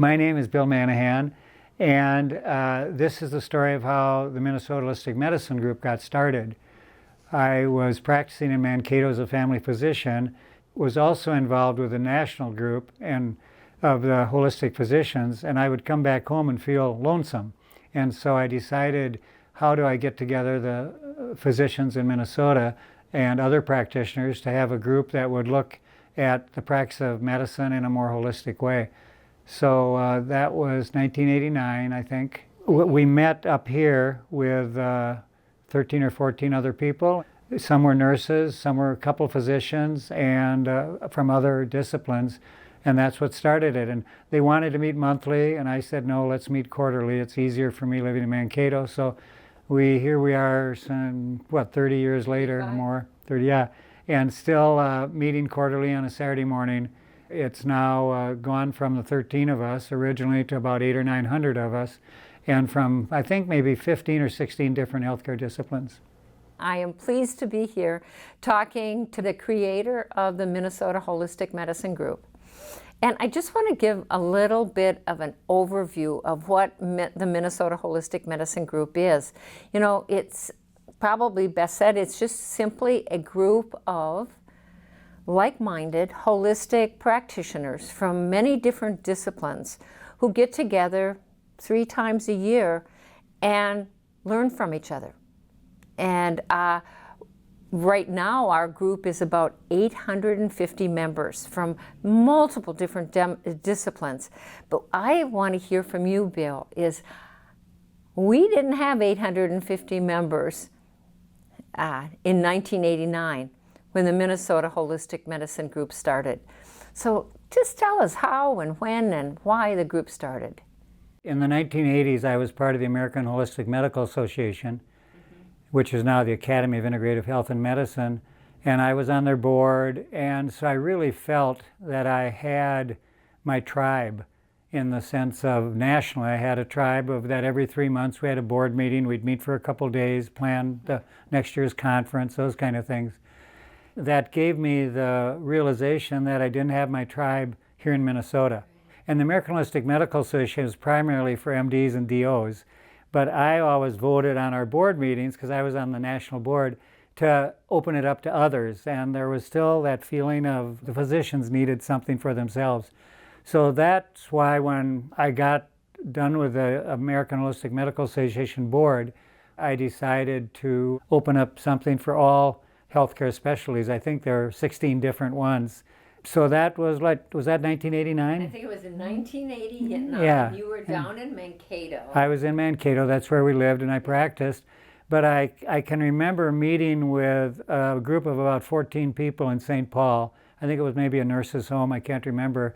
My name is Bill Manahan, and this is the story of how the Minnesota Holistic Medicine Group got started. I was practicing in Mankato as a family physician, was also involved with a national group and of the holistic physicians, and I would come back home and feel lonesome. And so I decided, how do I get together the physicians in Minnesota and other practitioners to have a group that would look at the practice of medicine in a more holistic way. So that was 1989, I think. We met up here with 13 or 14 other people. Some were nurses, some were a couple physicians, and from other disciplines, and that's what started it. And they wanted to meet monthly, and I said, no, let's meet quarterly. It's easier for me living in Mankato. So here we are, 30 years later or more, 30, yeah, and still meeting quarterly on a Saturday morning. It's now gone from the 13 of us originally to about 800 or 900 of us, and from, I think, maybe 15 or 16 different healthcare disciplines. I am pleased to be here talking to the creator of the Minnesota Holistic Medicine Group. And I just want to give a little bit of an overview of what the Minnesota Holistic Medicine Group is. You know, it's probably best said, it's just simply a group of like-minded, holistic practitioners from many different disciplines who get together 3 times a year and learn from each other. And right now our group is about 850 members from multiple different disciplines. But I want to hear from you, Bill, is we didn't have 850 members in 1989. When the Minnesota Holistic Medicine Group started. So just tell us how and when and why the group started. In the 1980s, I was part of the American Holistic Medical Association, which is now the Academy of Integrative Health and Medicine, and I was on their board, and so I really felt that I had my tribe in the sense of nationally. I had a tribe of that every 3 months we had a board meeting. We'd meet for a couple days, plan the next year's conference, those kind of things. That gave me the realization that I didn't have my tribe here in Minnesota. And the American Holistic Medical Association is primarily for MDs and DOs, but I always voted on our board meetings, because I was on the national board, to open it up to others. And there was still that feeling of the physicians needed something for themselves. So that's why when I got done with the American Holistic Medical Association board, I decided to open up something for all healthcare specialties. I think there are 16 different ones. So that was like, was that 1989? I think it was in 1989. Yeah. You were down in Mankato. I was in Mankato, that's where we lived and I practiced. But I can remember meeting with a group of about 14 people in St. Paul. I think it was maybe a nurse's home, I can't remember.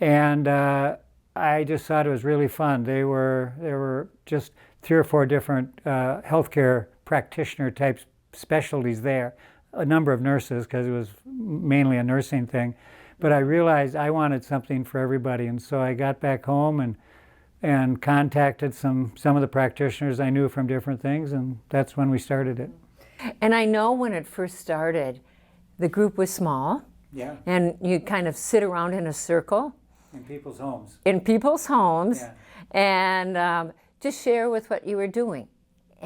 And I just thought it was really fun. There were just 3 or 4 different healthcare practitioner type specialties there. A number of nurses, because it was mainly a nursing thing, but I realized I wanted something for everybody, and so I got back home and contacted some of the practitioners I knew from different things, and that's when we started it. And I know when it first started, the group was small. Yeah. And you kind of sit around in a circle. In people's homes. In people's homes. Yeah. And just share with what you were doing.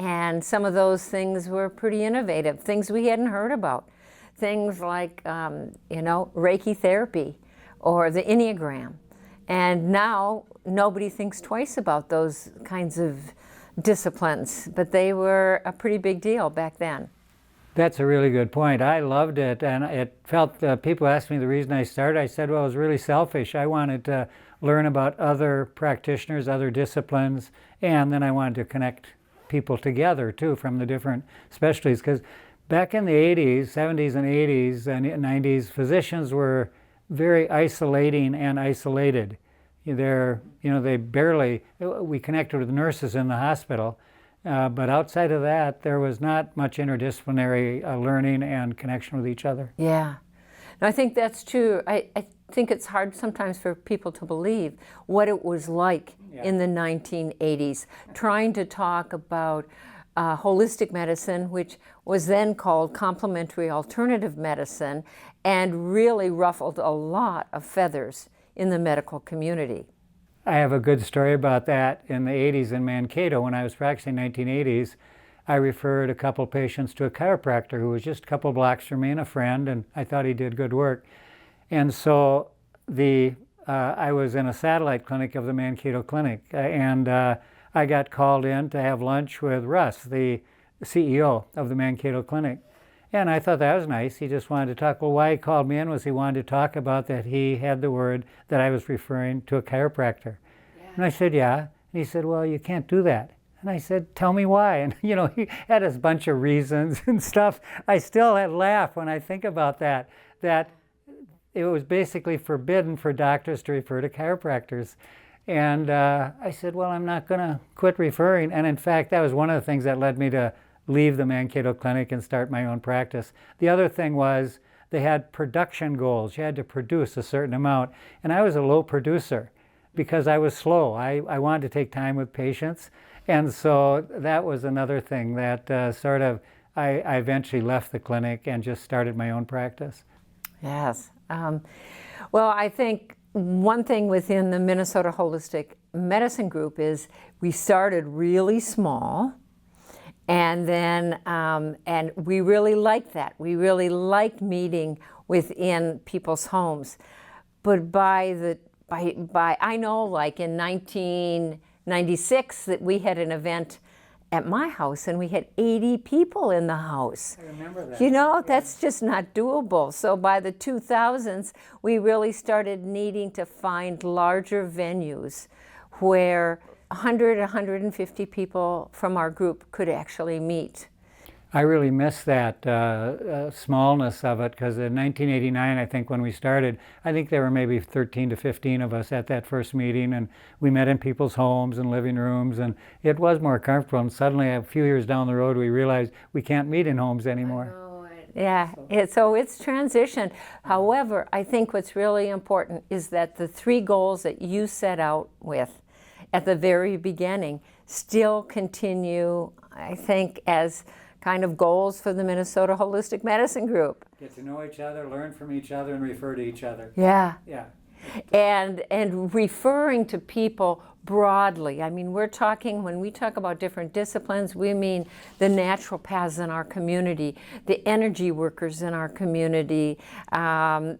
And some of those things were pretty innovative, things we hadn't heard about. Things like, Reiki therapy or the Enneagram. And now nobody thinks twice about those kinds of disciplines, but they were a pretty big deal back then. That's a really good point. I loved it, and it felt, people asked me the reason I started. I said, well, it was really selfish. I wanted to learn about other practitioners, other disciplines, and then I wanted to connect people together too from the different specialties, because back in the 80s, 70s and 80s and 90s, physicians were very isolating and isolated. We connected with nurses in the hospital, but outside of that, there was not much interdisciplinary learning and connection with each other. Yeah, no, I think that's true. I think it's hard sometimes for people to believe what it was like in the 1980s, trying to talk about holistic medicine, which was then called complementary alternative medicine, and really ruffled a lot of feathers in the medical community. I have a good story about that. In the 80s in Mankato, when I was practicing 1980s, I referred a couple patients to a chiropractor who was just a couple blocks from me and a friend, and I thought he did good work. And so I was in a satellite clinic of the Mankato clinic, and I got called in to have lunch with Russ, the CEO of the Mankato clinic. And I thought that was nice. He just wanted to talk. Well, why he called me in was he wanted to talk about that he had the word that I was referring to a chiropractor. Yeah. And I said, yeah. And he said, well, you can't do that. And I said, tell me why. And, he had a bunch of reasons and stuff. I still laugh when I think about that it was basically forbidden for doctors to refer to chiropractors. And I said, well, I'm not going to quit referring. And in fact, that was one of the things that led me to leave the Mankato clinic and start my own practice. The other thing was they had production goals. You had to produce a certain amount. And I was a low producer because I was slow. I wanted to take time with patients. And so that was another thing that I eventually left the clinic and just started my own practice. Yes. Well, I think one thing within the Minnesota Holistic Medicine Group is we started really small, and then and we really liked that. We really liked meeting within people's homes. But by I know, like in 1996, that we had an event at my house, and we had 80 people in the house. I remember that. That's just not doable. So by the 2000s, we really started needing to find larger venues where 100, 150 people from our group could actually meet. I really miss that smallness of it, because in 1989, I think when we started, I think there were maybe 13 to 15 of us at that first meeting, and we met in people's homes and living rooms, and it was more comfortable. And suddenly, a few years down the road, we realized we can't meet in homes anymore. Yeah, so it's transitioned. However, I think what's really important is that the 3 goals that you set out with at the very beginning still continue, I think, as kind of goals for the Minnesota Holistic Medicine Group. Get to know each other, learn from each other, and refer to each other. Yeah. Yeah. And referring to people broadly. I mean, when we talk about different disciplines, we mean the naturopaths in our community, the energy workers in our community,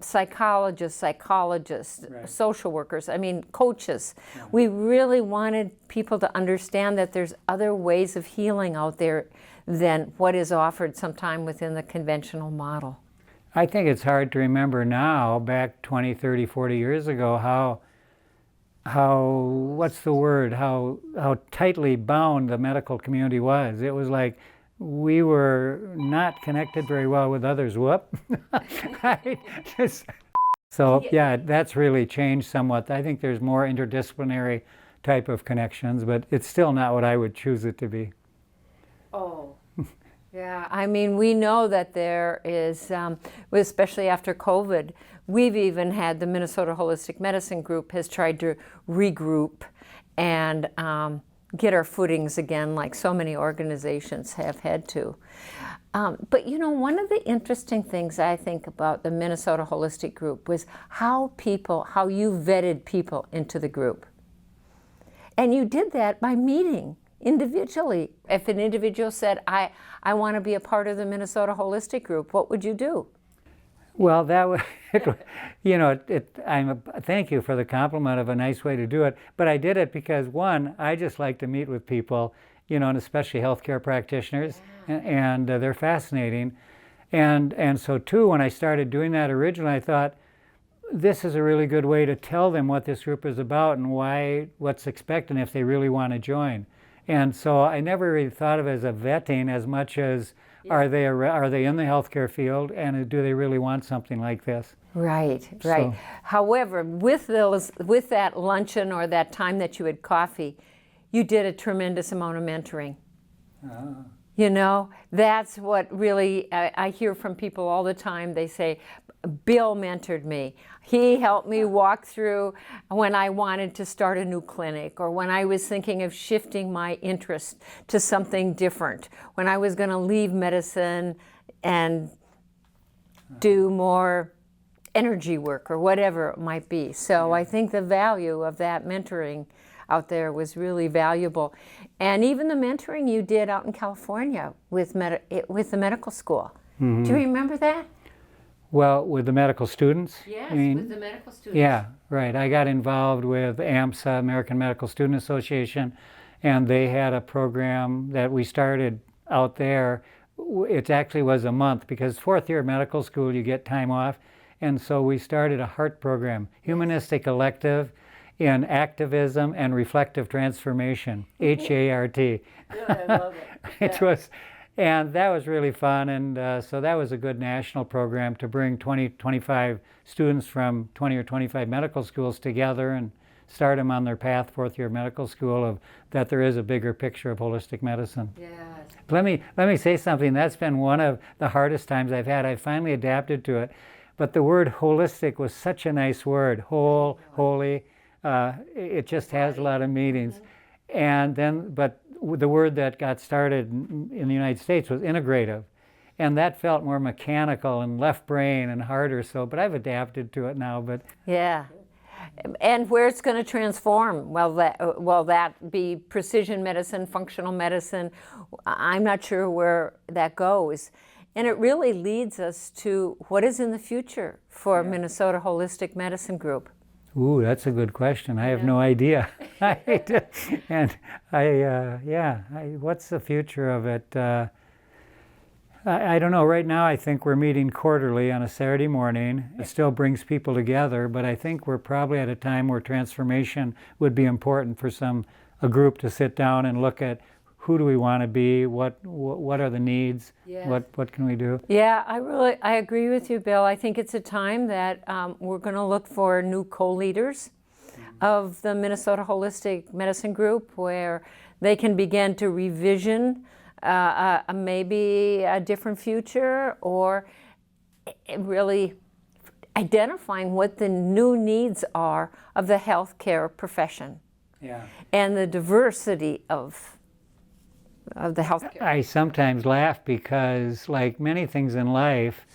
psychologists, Right. social workers, coaches. Yeah. We really wanted people to understand that there's other ways of healing out there than what is offered sometime within the conventional model. I think it's hard to remember now, back 20, 30, 40 years ago, how tightly bound the medical community was. It was like we were not connected very well with others. Whoop. Right? So yeah, that's really changed somewhat. I think there's more interdisciplinary type of connections, but it's still not what I would choose it to be. Oh, yeah. We know that there is, especially after COVID, we've even had the Minnesota Holistic Medicine Group has tried to regroup and get our footings again, like so many organizations have had to. But one of the interesting things I think about the Minnesota Holistic Group was how you vetted people into the group. And you did that by meeting individually. If an individual said, I want to be a part of the Minnesota Holistic Group, what would you do? Well, that was, thank you for the compliment of a nice way to do it. But I did it because, one, I just like to meet with people, and especially healthcare practitioners, and they're fascinating. And so, two, when I started doing that originally, I thought, this is a really good way to tell them what this group is about and what's expected if they really want to join. And so I never really thought of it as a vetting as much as are they in the healthcare field, and do they really want something like this? Right. So. However, with that luncheon or that time that you had coffee, you did a tremendous amount of mentoring. That's what really I hear from people all the time. They say, Bill mentored me. He helped me walk through when I wanted to start a new clinic, or when I was thinking of shifting my interest to something different, when I was going to leave medicine and do more energy work or whatever it might be. So I think the value of that mentoring out there was really valuable. And even the mentoring you did out in California with the medical school. Do you remember that? Well, with the medical students? Yes, you mean? with the medical students. Yeah, right. I got involved with AMSA, American Medical Student Association, and they had a program that we started out there. It actually was a month because fourth year medical school, you get time off. And so we started a HEART program, Humanistic Elective in Activism and Reflective Transformation, HART. I love it. It was, and that was really fun. And so that was a good national program to bring 25 students from 20 or 25 medical schools together and start them on their path, fourth year medical school, of that there is a bigger picture of holistic medicine. Yes. Let me say something. That's been one of the hardest times I've had. I finally adapted to it. But the word holistic was such a nice word. Whole, holy. It just has a lot of meanings. And then, but the word that got started in the United States was integrative. And that felt more mechanical and left brain and harder. So, but I've adapted to it now. But Yeah. And where it's going to transform, will that be precision medicine, functional medicine? I'm not sure where that goes. And it really leads us to what is in the future for Minnesota Holistic Medicine Group. ooh, that's a good question. I have no idea. What's the future of it? I don't know. Right now, I think we're meeting quarterly on a Saturday morning. It still brings people together, but I think we're probably at a time where transformation would be important for a group to sit down and look at who do we want to be, what are the needs, what can we do? Yeah, I agree with you, Bill. I think it's a time that we're going to look for new co-leaders of the Minnesota Holistic Medicine Group, where they can begin to revision maybe a different future, or really identifying what the new needs are of the healthcare profession. Yeah. And the diversity of the healthcare. I sometimes laugh because, like many things in life,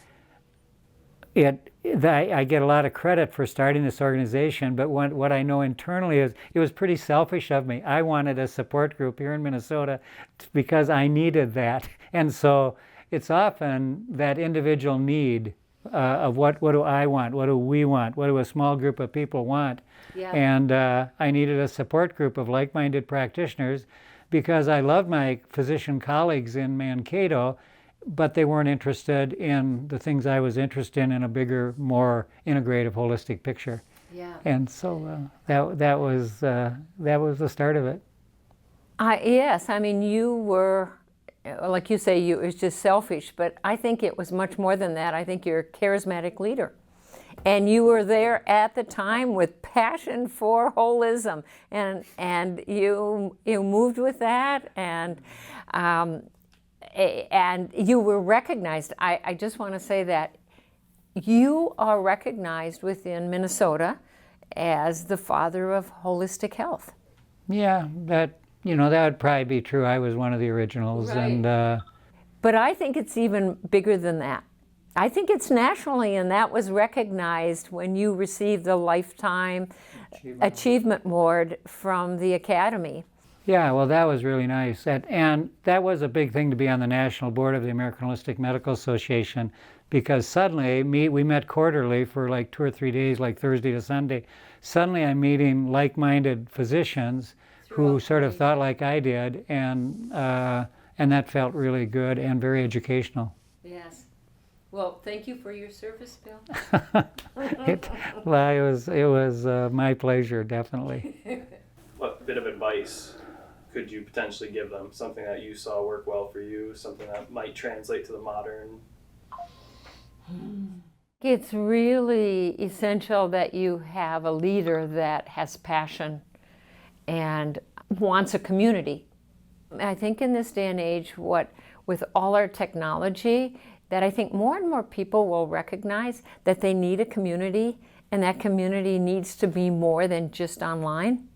I get a lot of credit for starting this organization, but what I know internally is it was pretty selfish of me. I wanted a support group here in Minnesota because I needed that. And so it's often that individual need of what do I want, what do we want, what do a small group of people want. Yeah. And I needed a support group of like-minded practitioners because I loved my physician colleagues in Mankato, but they weren't interested in the things I was interested in a bigger, more integrative, holistic picture. Yeah. And so that was the start of it. Yes, I mean, you were, like you say, it was just selfish, but I think it was much more than that. I think you're a charismatic leader. And you were there at the time with passion for holism, and you moved with that, and you were recognized. I just want to say that you are recognized within Minnesota as the father of holistic health. Yeah, that would probably be true. I was one of the originals, Right. and But I think it's even bigger than that. I think it's nationally, and that was recognized when you received the Lifetime Achievement Award from the Academy. yeah, well, that was really nice. And that was a big thing to be on the national board of the American Holistic Medical Association, because suddenly we met quarterly for like 2 or 3 days, like Thursday to Sunday. Suddenly I'm meeting like-minded physicians who sort of thought like I did, and that felt really good and very educational. Yes. Well, thank you for your service, Bill. It was my pleasure, definitely. What bit of advice could you potentially give them? Something that you saw work well for you, something that might translate to the modern? It's really essential that you have a leader that has passion and wants a community. I think in this day and age, with all our technology, that I think more and more people will recognize that they need a community, and that community needs to be more than just online.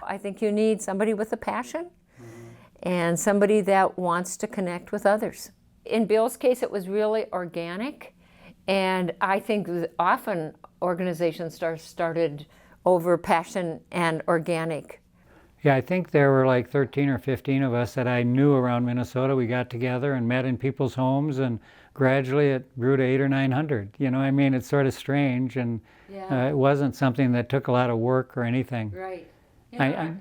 I think you need somebody with a passion and somebody that wants to connect with others. In Bill's case, it was really organic, And I think often organizations are started over passion and organic. Yeah, I think there were like 13 or 15 of us that I knew around Minnesota. We got together and met in people's homes, and gradually it grew to 800 or 900. You know, I mean, it's sort of strange, and it wasn't something that took a lot of work or anything. Right.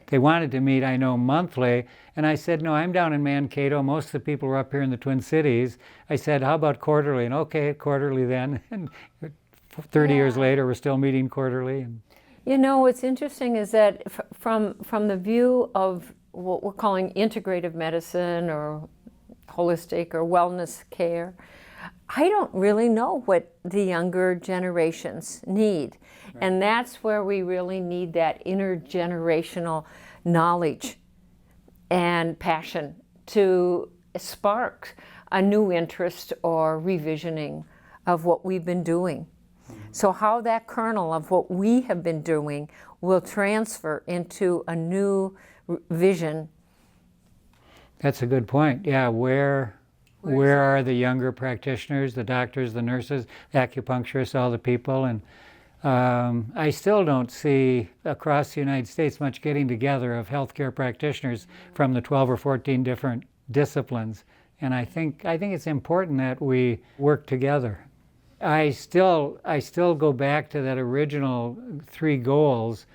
They wanted to meet, I know, monthly, and I said, no, I'm down in Mankato. Most of the people are up here in the Twin Cities. I said, how about quarterly? And okay, quarterly then. And 30 years later, we're still meeting quarterly. And you know, what's interesting is that from the view of what we're calling integrative medicine or holistic or wellness care, I don't really know what the younger generations need. Right. And that's where we really need that intergenerational knowledge and passion to spark a new interest or revisioning of what we've been doing. So how that kernel of what we have been doing will transfer into a new vision. That's a good point. Yeah, where are the younger practitioners, the doctors, the nurses, the acupuncturists, all the people? And I still don't see across the United States much getting together of healthcare practitioners from the 12 or 14 different disciplines. And I think it's important that we work together. I still go back to that original 3 goals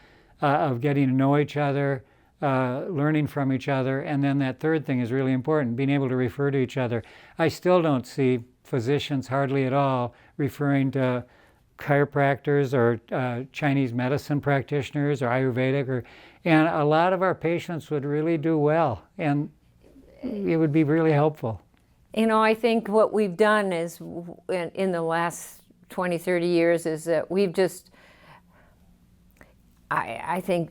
of getting to know each other, learning from each other, and then that third thing is really important, being able to refer to each other. I still don't see physicians hardly at all referring to chiropractors or Chinese medicine practitioners or Ayurvedic, and a lot of our patients would really do well, and it would be really helpful. You know, I think what we've done is, in the last 20, 30 years, is that we've just, I think,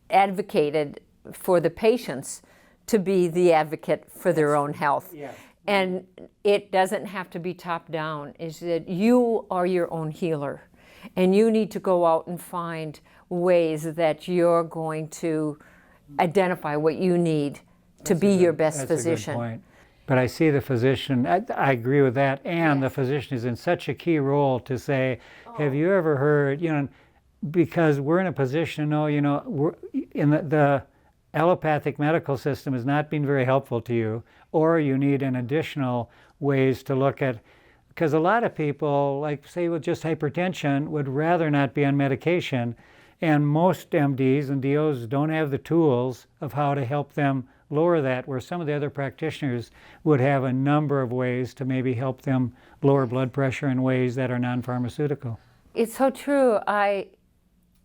advocated for the patients to be the advocate for their own health. Yeah. And it doesn't have to be top down. Is that you are your own healer, and you need to go out and find ways that you're going to identify what you need to be your best physician. That's a good point. But I see the physician, I agree with that, and the physician is in such a key role to say, have you ever heard, you know, because we're in a position to know, you know, we're in the allopathic medical system is not being very helpful to you, or you need an additional ways to look at, because a lot of people, like say with just hypertension, would rather not be on medication, and most MDs and DOs don't have the tools of how to help them lower that, where some of the other practitioners would have a number of ways to maybe help them lower blood pressure in ways that are non-pharmaceutical. It's so true.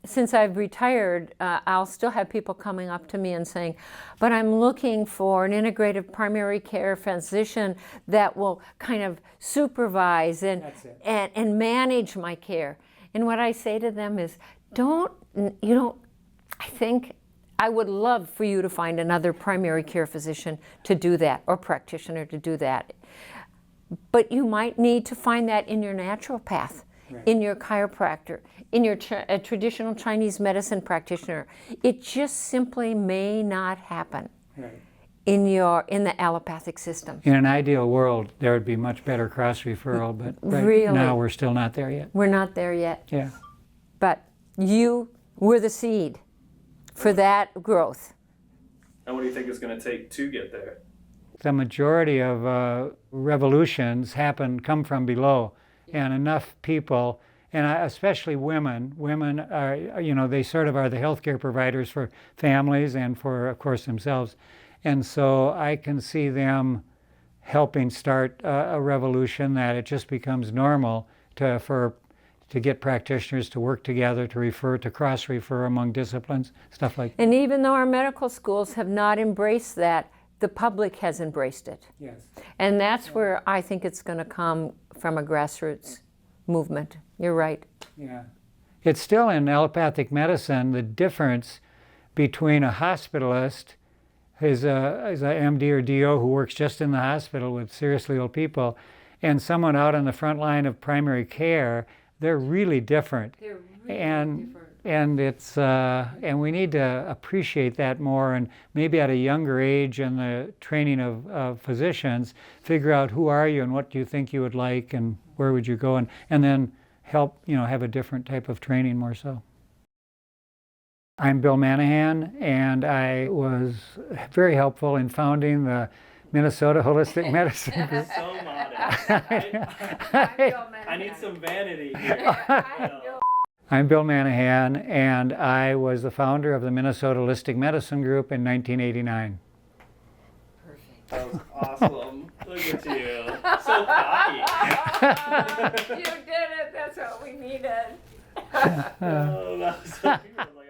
Since I've retired, I'll still have people coming up to me and saying, but I'm looking for an integrative primary care physician that will kind of supervise and manage my care. And what I say to them is, I think I would love for you to find another primary care physician to do that, or practitioner to do that. But you might need to find that in your naturopath, in your chiropractor, in your traditional Chinese medicine practitioner. It just simply may not happen in the allopathic system. In an ideal world, there would be much better cross-referral, but really, now we're still not there yet. We're not there yet. Yeah. But you were the seed for that growth. And what do you think it's going to take to get there? The majority of revolutions come from below, and enough people, and especially women are, you know, they sort of are the healthcare providers for families and for, of course, themselves. And so I can see them helping start a revolution that it just becomes normal to get practitioners to work together, to refer, to cross-refer among disciplines, stuff like that. And even though our medical schools have not embraced that, the public has embraced it. Yes. And that's where I think it's going to come from a grassroots movement. You're right. Yeah. It's still in allopathic medicine, the difference between a hospitalist who's a MD or DO who works just in the hospital with seriously ill people, and someone out on the front line of primary care. They're really different. They're really and different. and it's and we need to appreciate that more, and maybe at a younger age in the training of physicians, figure out who are you and what do you think you would like and where would you go, and then help, you know, have a different type of training more so. I'm Bill Manahan, and I was very helpful in founding the Minnesota Holistic Medicine Group. So modest. I need some vanity here. You know. I'm Bill Manahan, and I was the founder of the Minnesota Holistic Medicine Group in 1989. That was awesome. Look at you. So cocky. You did it. That's what we needed. Oh, that was so good. Like,